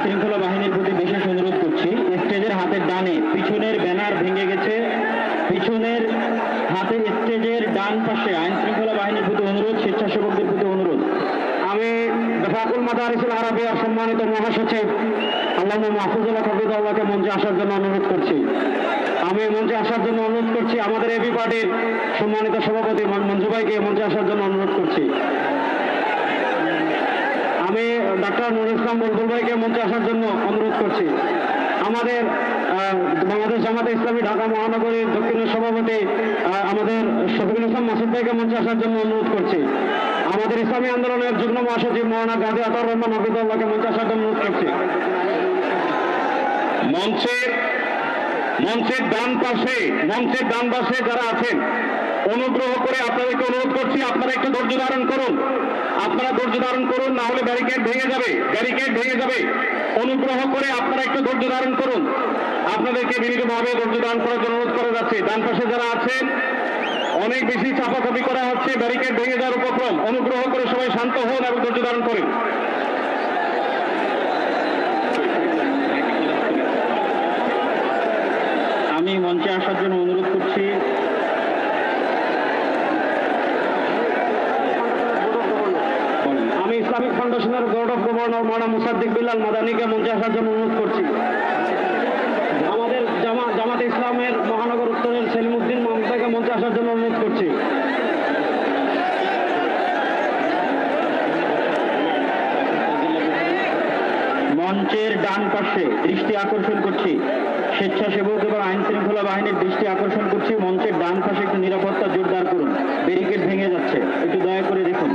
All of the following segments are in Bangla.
শৃঙ্খলা বাহিনীর প্রতি বিশেষ অনুরোধ করছি, স্টেজের হাতের ডানে পিছনের ব্যানার ভেঙে গেছে, পিছনের হাতের স্টেজের ডান পাশে আইন শৃঙ্খলা বাহিনীর প্রতি অনুরোধ, স্বেচ্ছাসেবকদের প্রতি অনুরোধ। আমি দফাকুল মাদারিসুল আরাবিয়ার সম্মানিত মহাসচিব আল্লামা মাহফুজুল্লাহ হাফিজাহুল্লাহকে মঞ্চে আসার জন্য অনুরোধ করছি। আমি মঞ্চে আসার জন্য অনুরোধ করছি আমাদের এবি পার্টির সম্মানিত সভাপতি মঞ্জু ভাইকে মঞ্চে আসার জন্য অনুরোধ করছি। আমি ডাক্তার নুরুল ইসলাম বুলবুল ভাইকে মঞ্চে আসার জন্য অনুরোধ করছি। আমাদের বাংলাদেশ জামাতে ইসলামী ঢাকা মহানগরীর দক্ষিণের সভাপতি আমাদের শফিকুল ইসলাম মাসুদ ভাইকে মঞ্চে আসার জন্য অনুরোধ করছি। আমাদের ইসলামী আন্দোলনের যুগ্ম মহাসচিব মৌলানা গাজী আতাউর রহমান হাফিজাহুল্লাহকে মঞ্চে আসার জন্য অনুরোধ করছি। মঞ্চের ডান পাশে যারা আছেন অনুগ্রহ করে আপনাদেরকে অনুরোধ করছি, আপনারা একটু ধৈর্য ধারণ করুন, না হলে ব্যারিকেড ভেঙে যাবে। অনুগ্রহ করে আপনারা একটু ধৈর্য ধারণ করুন, আপনাদেরকে বিনীতভাবে ধৈর্য ধারণ করার জন্য অনুরোধ করা যাচ্ছে। ডান পাশে যারা আছেন অনেক বেশি চাপাচাপি করা হচ্ছে, ব্যারিকেড ভেঙে যাওয়ার উপক্রম। অনুগ্রহ করে সবাই শান্ত হন এবং ধৈর্য ধারণ করেন। আমি মঞ্চে আসার জন্য অনুরোধ করছি ইসলামিক ফাউন্ডেশনের বোর্ড অফ গভর্নর মাওলানা মুসাদ্দিক বিল্লাল মাদানীকে মঞ্চে আসার জন্য অনুরোধ করছি। আমাদের জামাতে ইসলামের মহানগর উত্তরের সেলিমউদ্দিন মাহমুদকে মঞ্চে আসার জন্য অনুরোধ করছি। মঞ্চের ডান পাশে দৃষ্টি আকর্ষণ করছি, স্বেচ্ছাসেবক এবং আইন শৃঙ্খলা বাহিনীর দৃষ্টি আকর্ষণ করছি। মঞ্চের ডান পাশে একটু নিরাপত্তা জোরদার করুন, ব্যারিকেড ভেঙে যাচ্ছে, একটু দয়া করে দেখুন।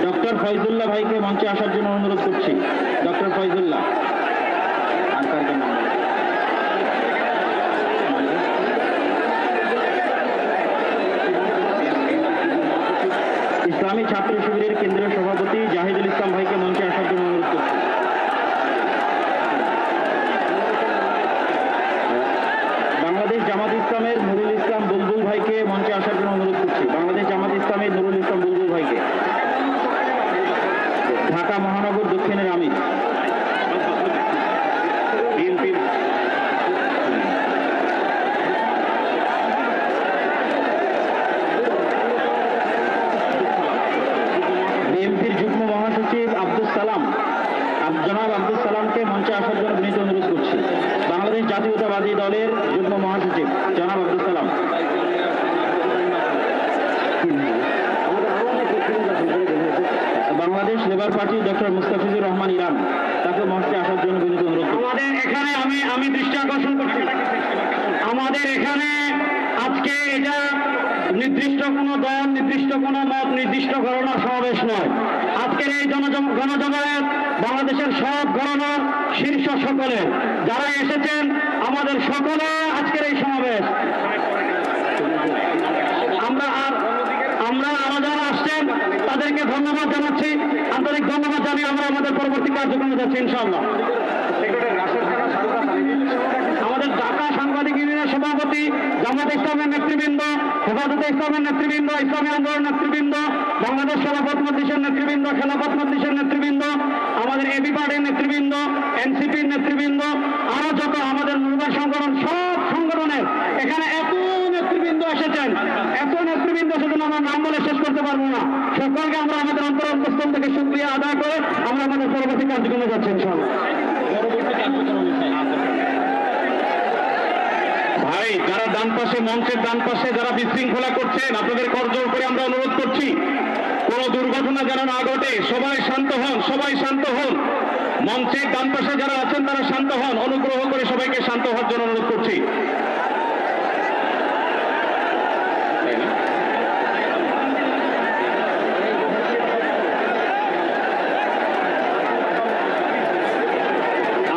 ডক্টর ফয়জুল্লাহ ভাইকে মঞ্চে আসার জন্য অনুরোধ করছি। ডক্টর ফয়জুল্লাহ ইসলামী ছাত্র শিবিরের কেন্দ্রীয় সভাপতি জাহিদুল ইসলাম ভাইকে মঞ্চে আসার জন্য অনুরোধ করছি। বাংলাদেশ জামাত ইসলামের নুরুল ইসলাম বুলবুল ভাইকে মঞ্চে আসার জন্য অনুরোধ করছি। বাংলাদেশ জামাত ইসলামের নুরুল ইসলাম বুলবুল ভাইকে। ঢাকা মহানগর দক্ষিণের আমির বিএনপির যুগ্ম মহাসচিব জনাব আব্দুল সালামকে মঞ্চে আসার জন্য বিনীত অনুরোধ করছি। বাংলাদেশ জাতীয়তাবাদী দলের যুগ্ম মহাসচিব জনাব Abdul Salam. Bangladesh labour party doctor Mustafizur Rahman Iran, তাকে মঞ্চে আসার জন্য বিনীত অনুরোধ। আমাদের এখানে আমি দৃষ্টি আকর্ষণ করছি, আমাদের এখানে আজকে এটা নির্দিষ্ট কোনো দল, নির্দিষ্ট কোনো মত, নির্দিষ্ট ঘটনার সমাবেশ নয়। আজকের এই গণজমায়েত বাংলাদেশের সব ঘটনার শীর্ষ সকলের যারা এসেছেন, আমাদের সকলে আজকের এই সমাবেশ। আমরা আরো যারা আসছেন তাদেরকে ধন্যবাদ জানাচ্ছি, আন্তরিক ধন্যবাদ জানিয়ে আমরা আমাদের পরবর্তী কার্যক্রমে যাচ্ছি ইনশাআল্লাহ। আমাদের ঢাকা সাংবাদিক ইউনিয়নের সভাপতি, জামাত ইসলামের নেতৃবৃন্দ, হেফাজতে ইসলামের নেতৃবৃন্দ, ইসলামী আন্দোলন নেতৃবৃন্দ, বাংলাদেশ খেলাফত মজলিসের নেতৃবৃন্দ, খেলাফত মজলিসের নেতৃবৃন্দ, আমাদের এবি পার্টির নেতৃবৃন্দ, এনসিপির নেতৃবৃন্দ, আরো যত আমাদের মুরব্বী সংগঠন, সব সংগঠনের এখানে এত নেতৃবৃন্দ এসেছেন, আমরা নাম বলে শেষ করতে পারবো না। সকলকে আমরা আমাদের অন্তরস্থল থেকে শুকরিয়া আদায় করে আমরা আমাদের পরবর্তী কার্যক্রমে যাচ্ছি ইনশাআল্লাহ। ভাই, যারা ডান পাশে, মঞ্চের ডান পাশে যারা বিশৃঙ্খলা করছেন, আপনাদের করজোর করে আমরা অনুরোধ করছি কোনো দুর্ঘটনা যেন না ঘটে। সবাই শান্ত হন। মঞ্চের ডান পাশে যারা আছেন তারা শান্ত হন। অনুগ্রহ করে সবাইকে শান্ত হওয়ার জন্য অনুরোধ করছি।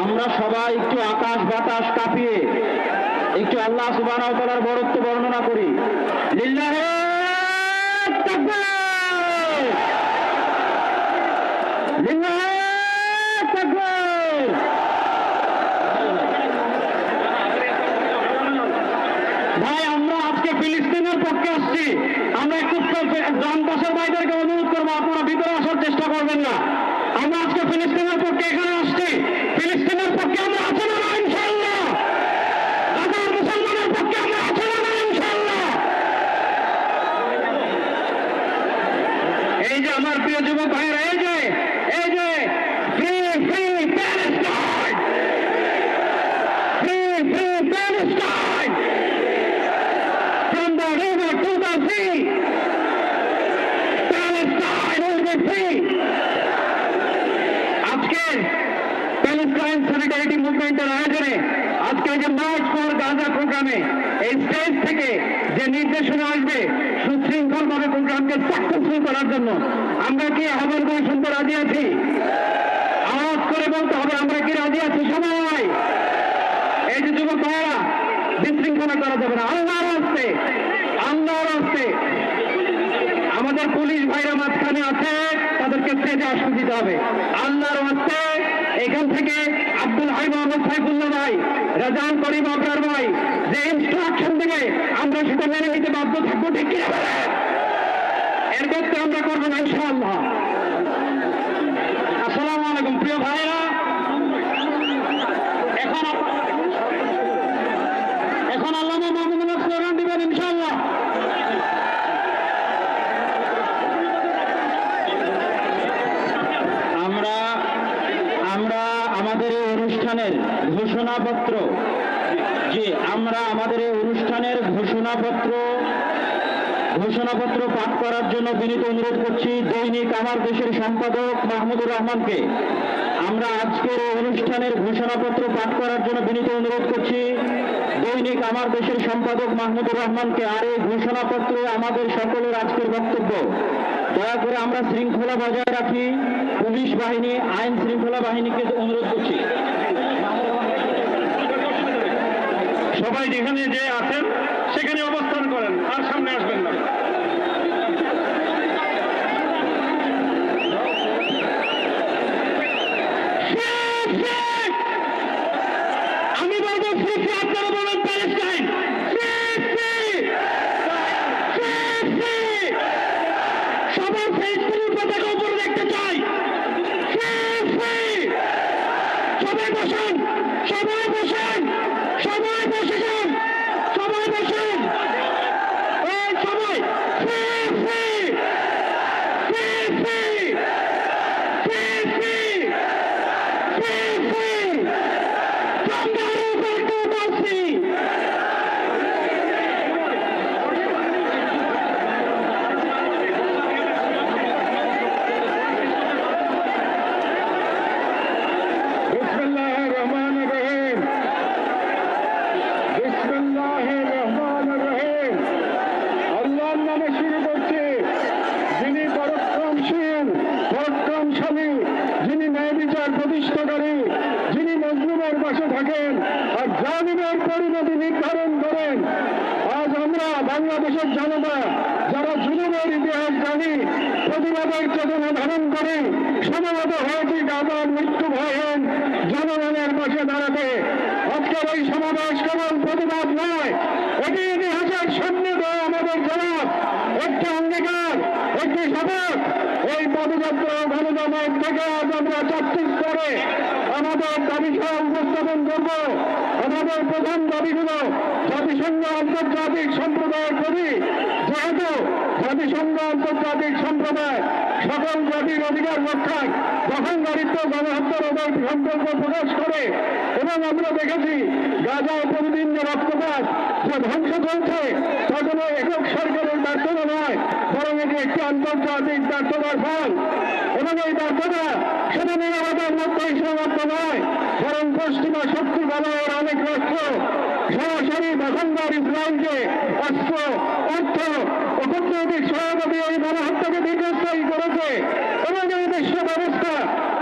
আমরা সবাই একটু আকাশ বাতাস কাঁপিয়ে একটু আল্লাহ সুবহানাহু ওয়া তাআলার বরত্ব বর্ণনা করি। লিল্লাহি তাকবীর, লিল্লাহি তাকবীর। ভাই, আমরা আজকে ফিলিস্তিনের পক্ষে আসছি, আসছি। আমরা একটু ডান পাশের ভাইদেরকে অনুরোধ করবো, আপনারা ভিতরে আসার চেষ্টা করবেন না। আমরা আজকে ফিলিস্তিনের পক্ষে এখানে আসছি। ফিলিস্তিনের পক্ষে আমরা আছি না ইনশাআল্লাহ? গাজার মুসলমানের পক্ষে আমরা আছি না ইনশাআল্লাহ? এই যে আমার প্রিয় যুবক ভাইয়েরা, এই যে free free Palestine, free free Palestine, from the river to the sea, Palestine will be free. আজকে প্যালেস্টাইন সলিডারিটি মুভমেন্টের আয়োজনে আজকে যে মার্চ ফর গাজা প্রোগ্রামে এই স্টেজ থেকে যে নির্দেশনা আসবে সুশৃঙ্খলভাবে প্রোগ্রামকে সাকসেসফুল করার জন্য, আমরা কি আহ্বান করে শুনতে রাজি আছি? আওয়াজ করে বলতে হবে, আমরা কি রাজি আছি সবাই? এই যে যুবক ভাইয়েরা, বিশৃঙ্খলা করা যাবে না। আল্লাহর রাস্তে, আল্লাহর রাস্তে আমাদের পুলিশ ভাইরা মাঝখানে আছে, তাদেরকে স্টেজে আসতে দিতে হবে। আল্লাহর রাস্তে এখান থেকে আব্দুল হাই মোহাম্মদ সাইফুল্লাহ ভাই, রাজান করিম আবরার ভাই যে ইনস্ট্রাকশন দেবে আমরা সেটা মেনে নিতে বাধ্য থাকবো, ঠিক কি? এর মধ্যে আমরা করবো না ইনশাআল্লাহ। আসসালামু আলাইকুম প্রিয় ভাইরা, এখন আল্লামা মাহমুদুল্লাহ স্লোগান দিবেন ইনশাআল্লাহ। আমরা আমাদের এই অনুষ্ঠানের ঘোষণাপত্র ঘোষণাপত্র পাঠ করার জন্য বিনীত অনুরোধ করছি দৈনিক আমার দেশের সম্পাদক মাহমুদুর রহমানকে। আমরা আজকের এই অনুষ্ঠানের ঘোষণাপত্র পাঠ করার জন্য বিনীত অনুরোধ করছি দৈনিক আমার দেশের সম্পাদক মাহমুদুর রহমানকে। আর এই ঘোষণাপত্রে আমাদের সকলের আজকের বক্তব্য। দয়া করে আমরা শৃঙ্খলা বজায় রাখি। পুলিশ বাহিনী, আইন শৃঙ্খলা বাহিনীকে অনুরোধ করছি, সবাই যেখানে যে আছেন সেখানে অবস্থান করেন, আর সামনে আসবেন না। আমি বলবো আপনারা বলেন প্যালেস্টাইন, সবার ফেসবুকের পতাকা উপরে দেখতে চাই। সবাই বসেন, সবাই বসেন, সবাই বসে যান, সবাই বসেন, এই সবাই পরাক্রমশালী, যিনি ন্যায় বিচার প্রতিষ্ঠাকারী, যিনি মজলুমের পাশে থাকেন আর জালিমের পরিণতি নির্ধারণ করেন। আজ আমরা বাংলাদেশের জনতা যারা জুলুমের ইতিহাস জানি, প্রতিবাদের চেতনা ধারণ করে সমবেত হয়েছি গাজার মৃত্যু ভয়হীন জনগণের পাশে দাঁড়াতে। আজকের এই সমাবেশ কেবল প্রতিবাদ নয়, এটি ইতিহাসের সামনে দেওয়া আমাদের জবাব, একটি অঙ্গীকার, একটি শপথ। এই পদযাত্রা গণজমায়েত থেকে আজ আমরা 4টি স্তরে আমাদের দাবি সহ উপস্থাপন করব। আমাদের প্রধান দাবিগুলো জাতিসংঘ আন্তর্জাতিক সম্প্রদায়ের প্রতি, যেহেতু জাতিসংঘ আন্তর্জাতিক সম্প্রদায় সকল জাতির অধিকার রক্ষায় দখলদারিত্ব গণহত্যা রোধের সম্পর্ক প্রকাশ করে, এবং আমরা দেখেছি গাজায় প্রতিদিন যে রক্তপাত, যে ধ্বংস চলছে, তা কোনো একক সরকারের ব্যর্থতা নয়, বরং এটি একটি আন্তর্জাতিক ব্যর্থতার ফল। এবং এই ব্যর্থতা শুধু নিরাপত্তার মধ্যেই সীমাবদ্ধ নয়, বরং পশ্চিমা শক্তি বলয়ের অনেক রাষ্ট্র সরাসরি দখলদার ইসরায়েলকে অস্ত্র, অর্থ ও কূটনৈতিক সহায়তা দিয়ে এই গণহত্যাকে দীর্ঘস্থায়ী করেছে। এবং এই বিশ্ব ব্যবস্থা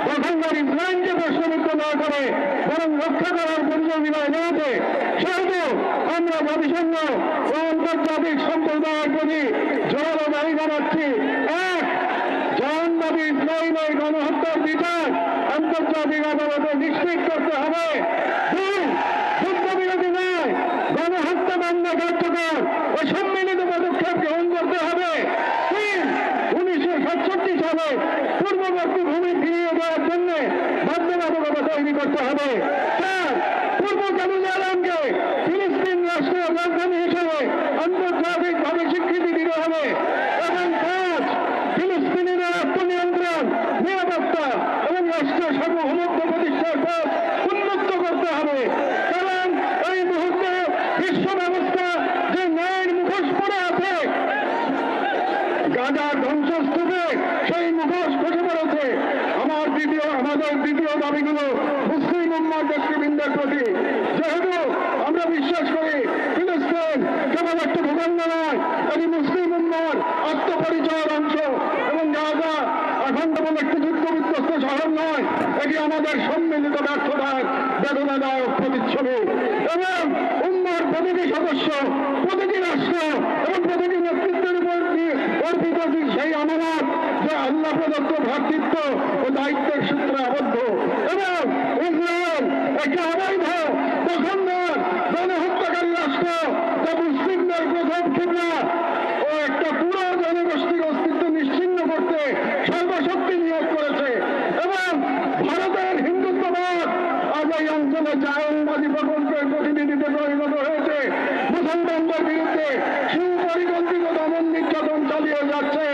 দখলদার ইসরায়েলকে প্রশ্নবিদ্ধ না করে বরং রক্ষা করার পরিযোগিতায় নিয়েছে। সেহেতু আমরা জাতিসংঘ ও আন্তর্জাতিক সম্প্রদায়ের প্রতি জোরালো দাবি জানাচ্ছি, এক, জাহান্নামী ইসরায়েলের গণহত্যার বিচার আন্তর্জাতিক আদালতে নিশ্চিত করতে হবে। দুই, যুদ্ধবিরতি নয়, গণহত্যা বন্ধ কার্যকর ও সম্মিলিত পদক্ষেপ গ্রহণ হবে। চার, পূর্ব জেরুজালেমকে ফিলিস্তিন রাষ্ট্রীয় রাজধানী হিসেবে আন্তর্জাতিকভাবে স্বীকৃতি দিতে হবে। এবং পাঁচ, ফিলিস্তিনের আত্মনিয়ন্ত্রণ, নিরাপত্তা এবং রাষ্ট্রীয় সার্বভৌমত্ব প্রতিষ্ঠার পথ উন্মুক্ত করতে হবে। কারণ এই মুহূর্তে বিশ্ব ব্যবস্থা যে ন্যায়ের মুখোশ পড়ে আছে, গাজার ধ্বংসস্তূপে সেই মুখোশ খসে পড়েছে। আমাদের দ্বিতীয় দাবিগুলো মুসলিম উম্মার নেতৃবৃন্দের প্রতি, যেহেতু আমরা বিশ্বাস করি ফিলিস্তিন কেবল একটা ভূখণ্ড নয়, এটি মুসলিম উম্মার আত্মপরিচয়ের অংশ, এবং গাজা অখণ্ডবল একটি যুদ্ধ বিধ্বস্ত শহর নয়, এটি আমাদের সম্মিলিত ব্যর্থতার বেদনাদায়ক প্রতিচ্ছবি। এবং উম্মার প্রতিটি সদস্য, প্রতিটি রাষ্ট্র এবং প্রতিটি নেতৃত্বের উপর অর্পিত সেই আমানত যে আল্লাহ প্রদত্ত ভ্রাতৃত্ব ও দায়িত্বের সূত্রে আবদ্ধ। এবং ইসরায়েল একটি অবৈধ দখলদার গণহত্যাকারী রাষ্ট্র, যা মুসলিমদের প্রথম কিবলা ও একটা পুরো জনগোষ্ঠীর অস্তিত্ব নিশ্চিহ্ন করতে সর্বশক্তি নিয়োগ করেছে। এবং ভারতের হিন্দুত্ববাদ আজ এই অঞ্চলে জায়নবাদী প্রকল্পের প্রতিনিধিতে পরিণত হয়েছে। মুসলমানদের বিরুদ্ধে সুপরিকল্পিত দমন নির্যাতন চালিয়ে যাচ্ছে।